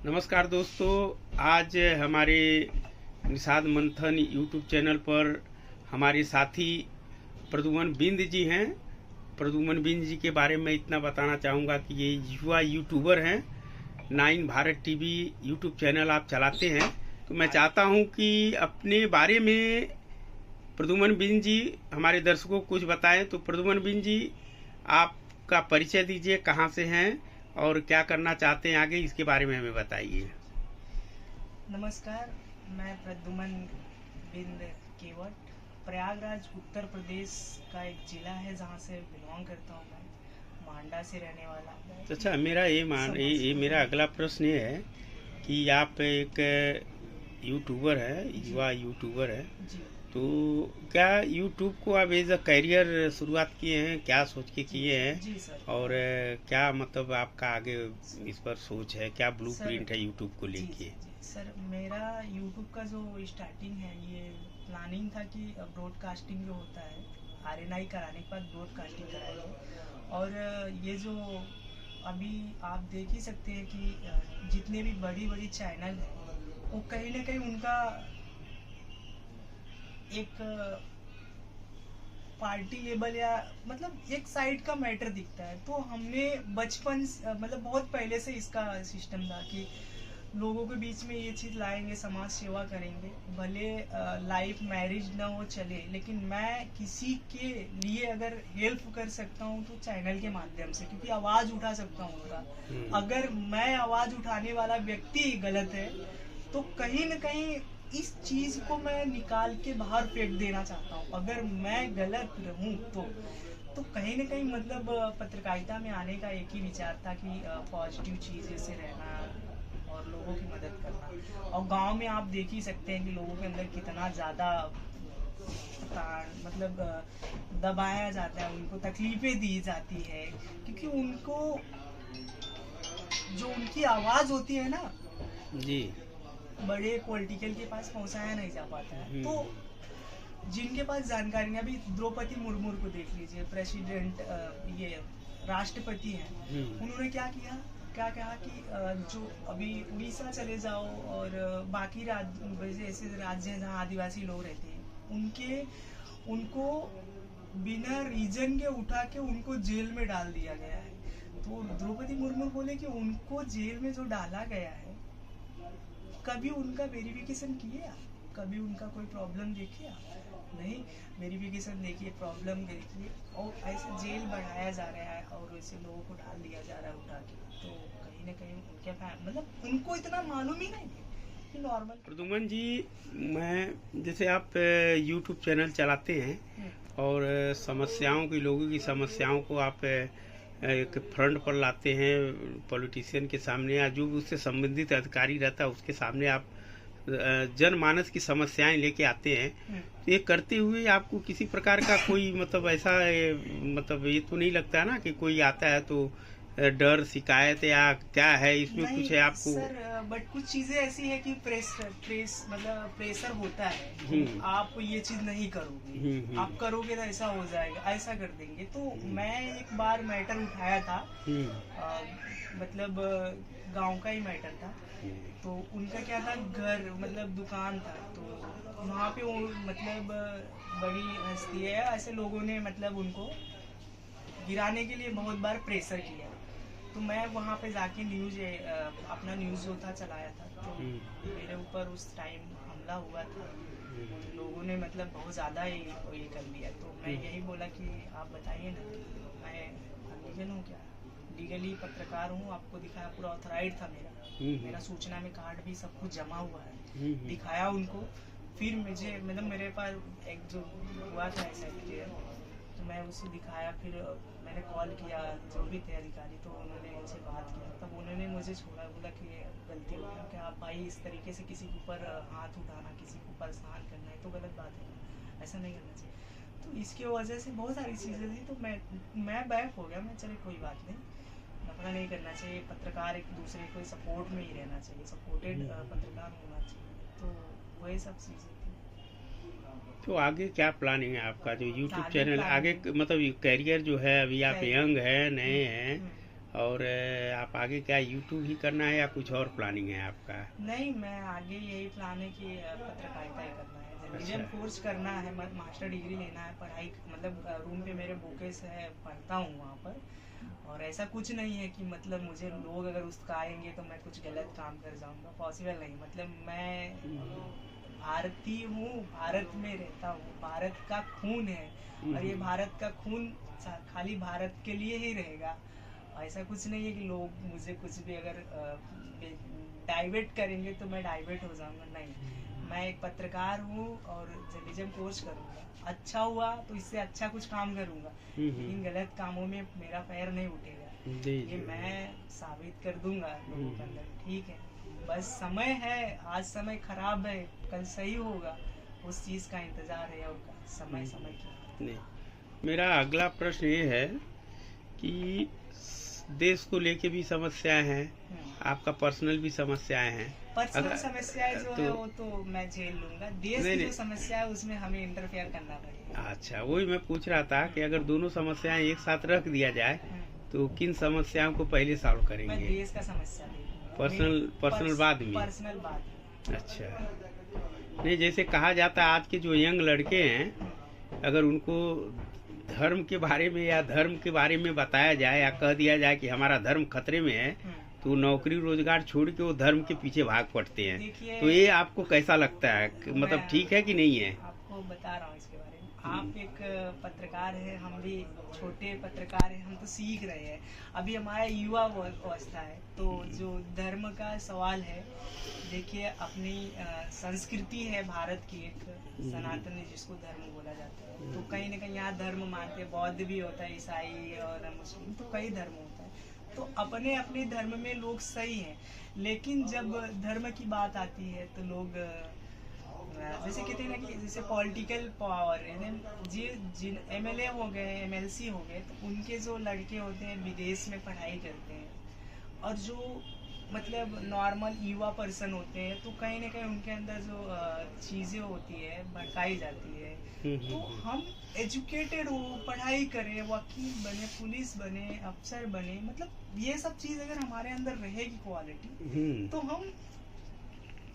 नमस्कार दोस्तों, आज हमारे निषाद मंथन यूट्यूब चैनल पर हमारे साथी प्रद्युमन बिंद जी हैं। प्रद्युमन बिंद जी के बारे में इतना बताना चाहूँगा कि ये युवा यूट्यूबर हैं। 9 भारत टीवी यूट्यूब चैनल आप चलाते हैं, तो मैं चाहता हूँ कि अपने बारे में प्रद्युमन बिंद जी हमारे दर्शकों को कुछ बताएं। तो प्रद्युमन बिंद जी, आपका परिचय दीजिए, कहाँ से हैं और क्या करना चाहते हैं आगे, इसके बारे में हमें बताइए। नमस्कार, मैं प्रद्युमन बिंद केवट, प्रयागराज उत्तर प्रदेश का एक जिला है जहाँ से बिलोंग करता हूँ। मैं मांडा से रहने वाला हूँ। अच्छा, ये मेरा अगला प्रश्न ये है कि आप एक यूट्यूबर है, युवा यूट्यूबर है, जी तो क्या यूट्यूब को आप एज अ करियर शुरुआत किए हैं, क्या सोच के किए हैं? जी सर। और क्या मतलब आपका आगे इस पर सोच है, क्या ब्लूप्रिंट सर, है यूट्यूब को जी लेके? सर, मेरा यूट्यूब का जो स्टार्टिंग है, ये प्लानिंग था कि ब्रॉडकास्टिंग जो होता है, आरएनआई कराने के बाद ब्रॉडकास्टिंग कराएंगे। और ये जो अभी आप देख ही सकते हैं कि जितने भी बड़ी बड़ी चैनल हैं, वो कहीं ना कहीं उनका एक पार्टी लेवल या मतलब एक साइड का मैटर दिखता है। तो हमने बचपन मतलब बहुत पहले से इसका सिस्टम था कि लोगों के बीच में ये चीज़ लाएंगे, समाज सेवा करेंगे। भले लाइफ मैरिज ना हो चले, लेकिन मैं किसी के लिए अगर हेल्प कर सकता हूँ तो चैनल के माध्यम से, क्योंकि आवाज़ उठा सकता हूँ उनका। अगर मैं आवाज़ उठाने वाला व्यक्ति गलत है तो कहीं ना कहीं इस चीज को मैं निकाल के बाहर फेंक देना चाहता हूँ। अगर मैं गलत रहूं तो कहीं ना कहीं मतलब पत्रकारिता में आने का एक ही विचार था कि पॉजिटिव चीजें से रहना और लोगों की मदद करना। और गांव में आप देख ही सकते हैं कि लोगों के अंदर कितना ज्यादा मतलब दबाया जाता है, उनको तकलीफें दी जाती है, क्योंकि उनको जो उनकी आवाज होती है ना, जी। बड़े पॉलिटिकल के पास पहुंचाया नहीं जा पाता है। तो जिनके पास जानकारी नहीं, अभी द्रौपदी मुर्मू को देख लीजिए, प्रेसिडेंट, ये राष्ट्रपति हैं। उन्होंने क्या किया, क्या कहा कि जो अभी उड़ीसा चले जाओ और बाकी राज्य, ऐसे राज्य हैं जहाँ आदिवासी लोग रहते हैं, उनको बिना रीजन के उठा के उनको जेल में डाल दिया गया है। तो द्रौपदी मुर्मू बोले कि उनको जेल में जो डाला गया है, कभी उनका वेरिफिकेशन किए आप? कभी उनका कोई प्रॉब्लम देखे आप? नहीं, वेरिफिकेशन देखिए, प्रॉब्लम देखिए, और ऐसे जेल बढ़ाया जा रहा है और ऐसे लोगों को डाल दिया जा रहा है उठा के। तो कहीं ना कहीं उनके मतलब उनको इतना मालूम ही नहीं है कि नॉर्मल। प्रद्युमन जी, मैं जैसे आप यूट्यूब चैनल चलाते हैं और समस्याओं की, लोगों की समस्याओं को आप एक फ्रंट पर लाते हैं, पॉलिटिशियन के सामने या जो उससे संबंधित अधिकारी रहता है उसके सामने आप जनमानस की समस्याएं लेके आते हैं। तो ये करते हुए आपको किसी प्रकार का कोई मतलब ऐसा मतलब ये तो नहीं लगता है ना कि कोई आता है तो डर, शिकायत या क्या है इसमें कुछ है आपको? सर, बट कुछ चीजें ऐसी है कि मतलब प्रेशर होता है, आप ये चीज नहीं करोगे, आप करोगे तो ऐसा हो जाएगा, ऐसा कर देंगे। तो मैं एक बार मैटर उठाया था, मतलब गांव का ही मैटर था। तो उनका क्या था, घर मतलब दुकान था, तो वहाँ पे वो मतलब बड़ी हस्ती है, ऐसे लोगों ने मतलब उनको गिराने के लिए बहुत बार प्रेशर किया। तो मैं वहाँ पे जाके न्यूज़, अपना न्यूज़ जो था चलाया था। तो मेरे ऊपर उस टाइम हमला हुआ था, लोगों ने मतलब बहुत ज़्यादा ये कर लिया। तो मैं यही बोला कि आप बताइए ना, मैं लीगल हूँ क्या? लीगली पत्रकार हूँ, आपको दिखाया, पूरा ऑथराइड था मेरा सूचना में कार्ड भी सब कुछ जमा हुआ है, दिखाया उनको। फिर मुझे मतलब मेरे पास एक जो हुआ था ऐसा, तो मैं उसे दिखाया। फिर मैंने कॉल किया जो भी थे अधिकारी, तो उन्होंने मुझसे बात किया, तब उन्होंने मुझे छोड़ा, बोला कि गलती हो गई कि आप भाई इस तरीके से किसी के ऊपर हाथ उठाना, किसी को परेशान करना है तो गलत बात है, ऐसा नहीं करना चाहिए। तो इसकी वजह से बहुत सारी चीज़ें थी, तो मैं बैक हो गया। मैं चले कोई बात नहीं, नफरा नहीं करना चाहिए, पत्रकार एक दूसरे को सपोर्ट में ही रहना चाहिए, सपोर्टेड पत्रकार होना चाहिए। तो वही सब चीज़ें थी। तो आगे क्या प्लानिंग है आपका, जो यूट्यूब चैनल आगे मतलब करियर जो है, अभी आप यंग है, नए हैं, और आप आगे क्या यूट्यूब ही करना है या कुछ और प्लानिंग है आपका? नहीं, मैं आगे यही प्लान है कि पत्रकारिता ही करना है, जर्नलिज्म कोर्स करना है, मास्टर डिग्री लेना है, पढ़ाई मतलब रूम पे मेरे बुकेस है, पढ़ता हूँ वहाँ पर। और ऐसा कुछ नहीं है कि मतलब मुझे लोग अगर उसकाएंगे तो मैं कुछ गलत काम कर जाऊँगा, पॉसिबल नहीं। मतलब मैं भारतीय हूँ, भारत में रहता हूँ, भारत का खून है, और ये भारत का खून खाली भारत के लिए ही रहेगा। ऐसा कुछ नहीं है कि लोग मुझे कुछ भी अगर डाइवर्ट करेंगे तो मैं डाइवर्ट हो जाऊंगा, नहीं। मैं एक पत्रकार हूँ और जर्नलिज्म कोर्स करूँगा, अच्छा हुआ तो इससे अच्छा कुछ काम करूँगा, लेकिन गलत कामों में मेरा पैर नहीं उठेगा, ये मैं साबित कर दूंगा लोगों के अंदर। ठीक है, बस समय है, आज समय खराब है, कल सही होगा, उस चीज़ का इंतजार है, और समय की नहीं। मेरा अगला प्रश्न ये है कि देश को लेके भी समस्याएं हैं, आपका पर्सनल भी समस्याएं हैं। पर्सनल समस्याएं जो है वो तो मैं झेल लूंगा, देश की जो समस्या है उसमें हमें इंटरफेयर करना पड़ेगा। अच्छा, वही मैं पूछ रहा था कि अगर दोनों समस्याएं एक साथ रख दिया जाए तो किन समस्याओं को पहले सॉल्व करेंगे? मैं देश का समस्या पर्सनल बाद में। पर्सनल बाद। अच्छा, नहीं, जैसे कहा जाता है आज के जो यंग लड़के हैं, अगर उनको धर्म के बारे में या धर्म के बारे में बताया जाए या कह दिया जाए कि हमारा धर्म खतरे में है, तो नौकरी रोजगार छोड़ के वो धर्म के पीछे भाग पड़ते हैं। तो ये आपको कैसा लगता है, मतलब ठीक है कि नहीं है? आपको बता रहा हूँ इसके बारे में। आप एक पत्रकार है, हम भी छोटे पत्रकार हैं, हम तो सीख रहे हैं, अभी हमारा युवा अवस्था है। तो जो धर्म का सवाल है, देखिए अपनी संस्कृति है भारत की, एक सनातन जिसको धर्म बोला जाता है, तो कहीं ना कहीं यहाँ धर्म मानते हैं, बौद्ध भी होता है, ईसाई और मुस्लिम, तो कई धर्म होता है। तो अपने अपने धर्म में लोग सही हैं, लेकिन जब धर्म की बात आती है तो लोग जैसे कहते हैं ना कि जैसे पॉलिटिकल पावर, जिन एमएलए हो गए, एमएलसी हो गए, तो उनके जो लड़के होते हैं विदेश में पढ़ाई करते हैं, और जो मतलब नॉर्मल युवा पर्सन होते हैं, तो कहीं ना कहीं उनके अंदर जो चीज़ें होती है भड़काई जाती है। तो हम एजुकेटेड हो, पढ़ाई करें, वकील बने, पुलिस बने, अफसर बने, मतलब ये सब चीज़ अगर हमारे अंदर रहेगी क्वालिटी, तो हम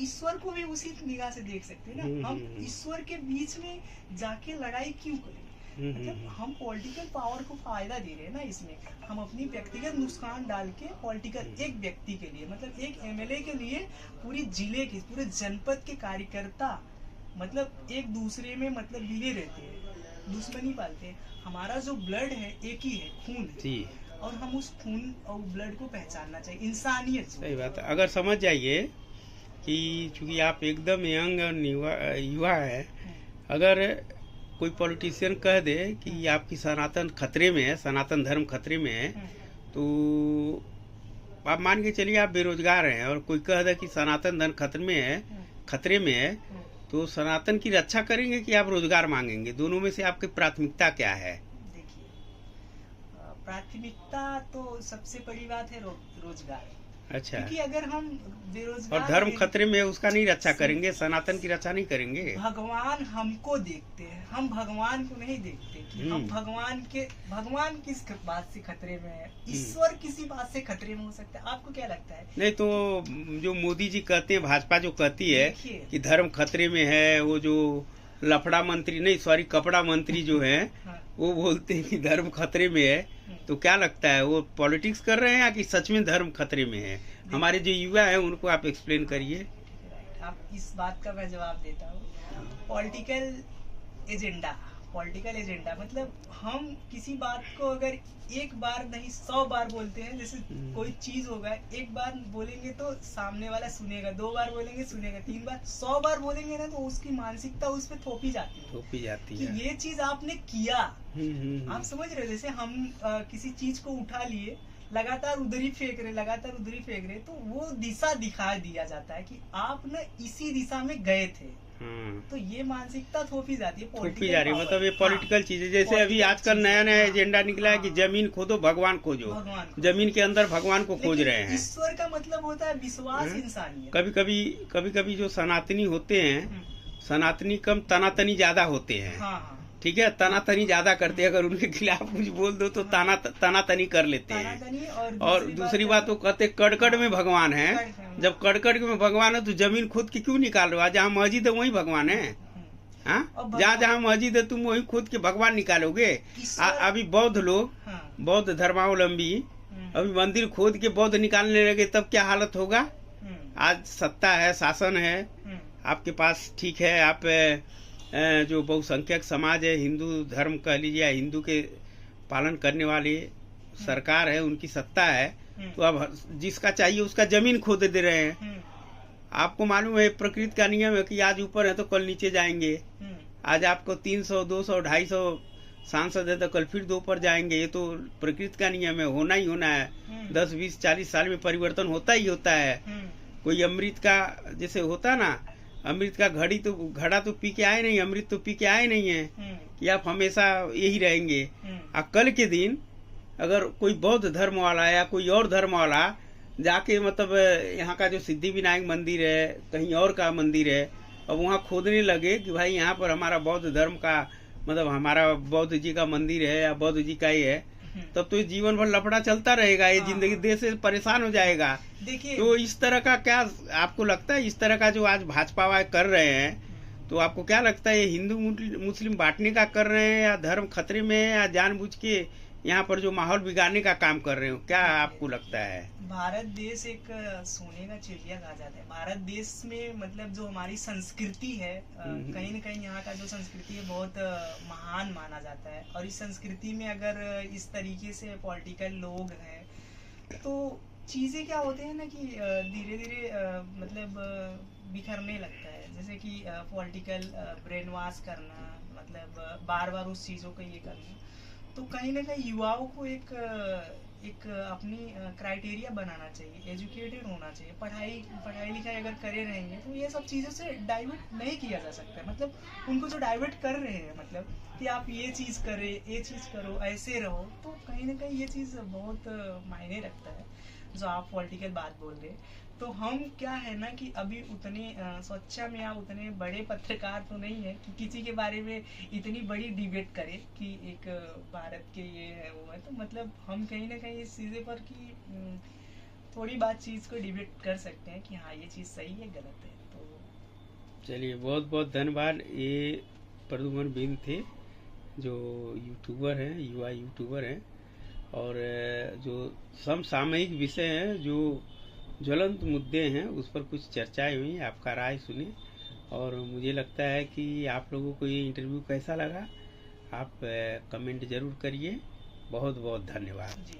ईश्वर को भी उसी निगाह से देख सकते हैं ना। हम ईश्वर के बीच में जाके लड़ाई क्यों करें? मतलब हम पॉलिटिकल पावर को फायदा दे रहे हैं ना इसमें, हम अपनी व्यक्तिगत नुकसान डाल के पॉलिटिकल एक व्यक्ति के लिए, मतलब एक एमएलए के लिए पूरी जिले के, पूरे जनपद के कार्यकर्ता मतलब एक दूसरे में मतलब मिले रहते हैं, दुश्मनी पालते हैं। हमारा जो ब्लड है एक ही है, खून है, और हम उस खून और ब्लड को पहचानना चाहिए, इंसानियत। सही बात है। अगर समझ जाइए कि चूंकि आप एकदम यंग और युवा है, अगर कोई पॉलिटिशियन कह दे कि आपकी सनातन खतरे में है, सनातन धर्म खतरे में है, तो आप मान के चलिए आप बेरोजगार हैं, और कोई कह दे कि सनातन धर्म खतरे में है, तो सनातन की रक्षा करेंगे कि आप रोजगार मांगेंगे? दोनों में से आपकी प्राथमिकता क्या है? देखिए, प्राथमिकता तो सबसे बड़ी बात है रोजगार। अच्छा, क्योंकि अगर हम बेरोजगार और धर्म खतरे में है उसका नहीं रक्षा करेंगे, सनातन की रक्षा नहीं करेंगे। भगवान हमको देखते हैं, हम भगवान को नहीं देखते कि हम भगवान किस बात से खतरे में है, ईश्वर किसी बात से खतरे में हो सकता है। आपको क्या लगता है? नहीं तो जो मोदी जी कहते हैं, भाजपा जो कहती है कि धर्म खतरे में है, वो जो लफड़ा मंत्री नहीं सॉरी कपड़ा मंत्री जो है वो बोलते हैं कि धर्म खतरे में है, तो क्या लगता है वो पॉलिटिक्स कर रहे हैं या कि सच में धर्म खतरे में है? हमारे जो युवा हैं उनको आप एक्सप्लेन करिए। आप इस बात का मैं जवाब देता हूँ। पॉलिटिकल एजेंडा मतलब हम किसी बात को अगर एक बार नहीं 100 बार बोलते हैं, जैसे कोई चीज होगा, एक बार बोलेंगे तो सामने वाला सुनेगा, 2 बार बोलेंगे सुनेगा, 3 बार, 100 बार बोलेंगे ना, तो उसकी मानसिकता उस पर थोपी जाती है कि ये चीज आपने किया। आप समझ रहे हो? जैसे हम किसी चीज को उठा लिए, लगातार उधर ही फेंक रहे, तो वो दिशा दिखा दिया जाता है कि आप न इसी दिशा में गए थे। तो ये मानसिकता थोपी जाती है, थोपी जा रही है। मतलब ये पॉलिटिकल चीजें, जैसे अभी आजकल नया एजेंडा निकला है कि जमीन खोदो भगवान खोजो, जमीन के अंदर भगवान को खोज रहे हैं। ईश्वर का मतलब होता है विश्वास, इंसानियत। कभी कभी जो सनातनी होते हैं, सनातनी कम तनातनी ज्यादा होते हैं। ठीक है, तनातनी ज्यादा करते हैं, अगर उनके खिलाफ कुछ बोल दो तो तनातनी कर लेते हैं। तानातनी और दूसरी बात तो कहते कड़कड़ में भगवान है। जब कड़कड़ में भगवान है तो जमीन खोद के क्यों निकाल रहे हो? जहाँ मस्जिद है वही भगवान है। हाँ, जहाँ मस्जिद है तुम वही खोद के भगवान निकालोगे। अभी बौद्ध लोग, बौद्ध धर्मावलंबी अभी मंदिर खोद के बौद्ध निकालने लगे, तब क्या हालत होगा? आज सत्ता है, शासन है आपके पास, ठीक है, आप जो बहुसंख्यक समाज है, हिंदू धर्म कह लीजिए या हिंदू के पालन करने वाली सरकार है, उनकी सत्ता है, तो अब जिसका चाहिए उसका जमीन खोद दे रहे हैं। आपको मालूम है प्रकृति का नियम है कि आज ऊपर है तो कल नीचे जाएंगे। आज आपको 300, 200, 250 सांसद है तो कल फिर 2 पर जाएंगे। ये तो प्रकृति का नियम है, होना ही होना है। 10, 20, 40 साल में परिवर्तन होता ही होता है। कोई अमृत का जैसे होता ना, अमृत का घड़ा तो पी के आए नहीं, अमृत तो पी के आए नहीं है कि आप हमेशा यही रहेंगे। कल के दिन अगर कोई बौद्ध धर्म वाला या कोई और धर्म वाला जाके मतलब यहाँ का जो सिद्धि विनायक मंदिर है, कहीं और का मंदिर है, अब वहाँ खोदने लगे कि भाई यहाँ पर हमारा बौद्ध धर्म का मतलब हमारा बौद्ध जी का मंदिर है या बौद्ध जी का ही है, तब तो जीवन भर लफड़ा चलता रहेगा। ये जिंदगी देश से परेशान हो जाएगा। देखिए, तो इस तरह का क्या आपको लगता है, इस तरह का जो आज भाजपा वाले कर रहे हैं, तो आपको क्या लगता है ये हिंदू मुस्लिम बांटने का कर रहे हैं या धर्म खतरे में है या जानबूझ के यहाँ पर जो माहौल बिगाड़ने का काम कर रहे हो? क्या आपको लगता है? भारत देश एक सोने का चिड़िया कहा जाता है। भारत देश में मतलब जो हमारी संस्कृति है, कहीं न कहीं यहाँ का जो संस्कृति है बहुत महान माना जाता है। और इस संस्कृति में अगर इस तरीके से पॉलिटिकल लोग हैं तो चीज़ें क्या होते हैं ना कि धीरे धीरे मतलब बिखरने लगता है। जैसे कि पॉलिटिकल ब्रेन वॉश करना, मतलब बार बार उस चीज़ों को ये करना, तो कहीं ना कहीं युवाओं को एक अपनी क्राइटेरिया बनाना चाहिए, एजुकेटेड होना चाहिए। पढ़ाई लिखाई अगर करे रहेंगे तो ये सब चीज़ों से डाइवर्ट नहीं किया जा सकता। मतलब उनको जो डाइवर्ट कर रहे हैं, मतलब कि आप ये चीज़ करें, ये चीज़ करो, ऐसे रहो, तो कहीं ना कहीं ये चीज़ बहुत मायने रखता है जो आप पॉलिटिकल बात बोल रहे हैं। तो हम क्या है ना कि अभी उतने सोचा में आप उतने बड़े पत्रकार तो नहीं है कि किसी के बारे में इतनी बड़ी डिबेट करें कि एक भारत के ये है वो है। तो मतलब हम कहीं ना कहीं इस चीज़े पर कि थोड़ी बात चीज़ को डिबेट कर सकते हैं कि हाँ ये चीज़ सही है गलत है। तो चलिए, बहुत बहुत धन्यवाद। ये प्रद्युमन बिंद थे जो यूट्यूबर हैं, युवा यूट्यूबर हैं, और जो समसामयिक विषय हैं, जो ज्वलंत मुद्दे हैं, उस पर कुछ चर्चाएं हुई, आपका राय सुनी। और मुझे लगता है कि आप लोगों को ये इंटरव्यू कैसा लगा, आप कमेंट जरूर करिए। बहुत बहुत धन्यवाद। जी।